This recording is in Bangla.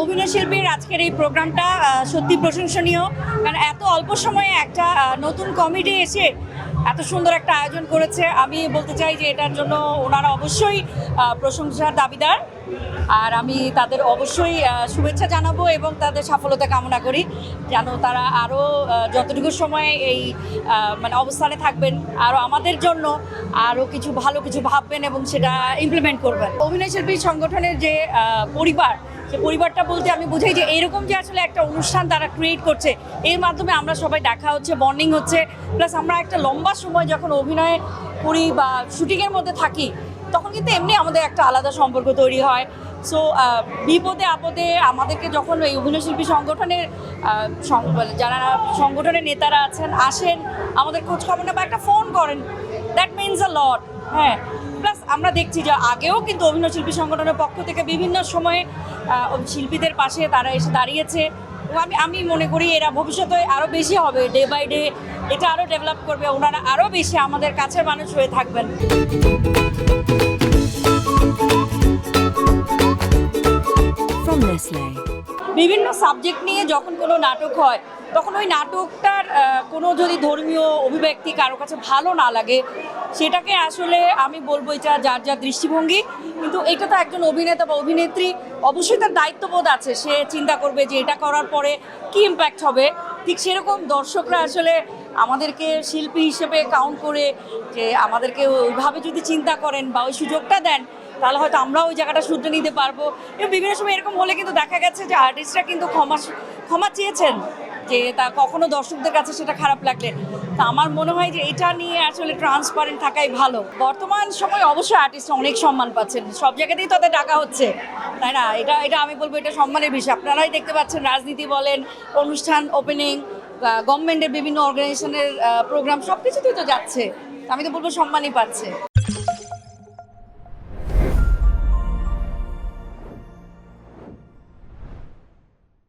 অভিনয় শিল্পীর আজকের এই প্রোগ্রামটা সত্যি প্রশংসনীয়, কারণ এত অল্প সময়ে একটা নতুন কমিটি এসে এত সুন্দর একটা আয়োজন করেছে। আমি বলতে চাই যে এটার জন্য ওনারা অবশ্যই প্রশংসার দাবিদার, আর আমি তাদের অবশ্যই শুভেচ্ছা জানাবো এবং তাদের সফলতা কামনা করি, যেন তারা আরও যতটুকু সময় এই মানে অবস্থানে থাকবেন, আরও আমাদের জন্য আরও কিছু ভালো কিছু ভাববেন এবং সেটা ইমপ্লিমেন্ট করবেন। অভিনয় শিল্পী সংগঠনের যে পরিবার, সে পরিবারটা বলতে আমি বুঝাই যে এইরকম যে আসলে একটা অনুষ্ঠান তারা ক্রিয়েট করছে, এর মাধ্যমে আমরা সবাই দেখা হচ্ছে, বন্ডিং হচ্ছে, প্লাস আমরা একটা লম্বা সময় যখন অভিনয় করি বা শুটিংয়ের মধ্যে থাকি, তখন কিন্তু এমনি আমাদের একটা আলাদা সম্পর্ক তৈরি হয়। সো বিপদে আপদে আমাদেরকে যখন এই অভিনয় শিল্পী সংগঠনের যারা সংগঠনের নেতারা আছেন আসেন, আমাদের খোঁজ খবর না বা একটা ফোন করেন, দ্যাট মিনস আ লট। হ্যাঁ, প্লাস আমরা দেখছি যে আগেও কিন্তু অভিনয় শিল্পী সংগঠনের পক্ষ থেকে বিভিন্ন সময়ে শিল্পীদের পাশে তারা এসে দাঁড়িয়েছে, এবং আমি মনে করি এরা ভবিষ্যতে আরও বেশি হবে, ডে বাই ডে এটা আরও ডেভেলপ করবে, ওনারা আরও বেশি আমাদের কাছের মানুষ হয়ে থাকবেন। বিভিন্ন সাবজেক্ট নিয়ে যখন কোনো নাটক হয়, তখন ওই নাটকটার কোনো যদি ধর্মীয় অভিব্যক্তি কারো কাছে ভালো না লাগে, সেটাকে আসলে আমি বলবো এটা যার যার দৃষ্টিভঙ্গি, কিন্তু এটা তো একজন অভিনেতা বা অভিনেত্রী অবশ্যই তার দায়িত্ববোধ আছে, সে চিন্তা করবে যে এটা করার পরে কী ইম্প্যাক্ট হবে। ঠিক সেরকম দর্শকরা আসলে আমাদেরকে শিল্পী হিসেবে কাউন্ট করে যে আমাদেরকে ওইভাবে যদি চিন্তা করেন বা ওই সুযোগটা দেন, তাহলে হয়তো আমরাও ওই জায়গাটা শুধরে নিতে পারবো। এবং বিভিন্ন সময় এরকম হলে কিন্তু দেখা গেছে যে আর্টিস্টরা কিন্তু ক্ষমা চেয়েছেন, যে তা কখনো দর্শকদের কাছে সেটা খারাপ লাগলে। তা আমার মনে হয় যে এটা নিয়ে আসলে ট্রান্সপারেন্ট থাকাই ভালো। বর্তমান সময়ে অবশ্যই আর্টিস্ট অনেক সম্মান পাচ্ছেন, সব জায়গাতেই তাদের ডাকা হচ্ছে, তাই না? এটা আমি বলবো এটা সম্মানের বিষয়। আপনারাই দেখতে পাচ্ছেন, রাজনীতি বলেন, অনুষ্ঠান, ওপেনিং, গভর্নমেন্টের বিভিন্ন অর্গানাইজেশনের প্রোগ্রাম, সব কিছুতেই তো যাচ্ছে। আমি তো বলবো সম্মানই পাচ্ছে।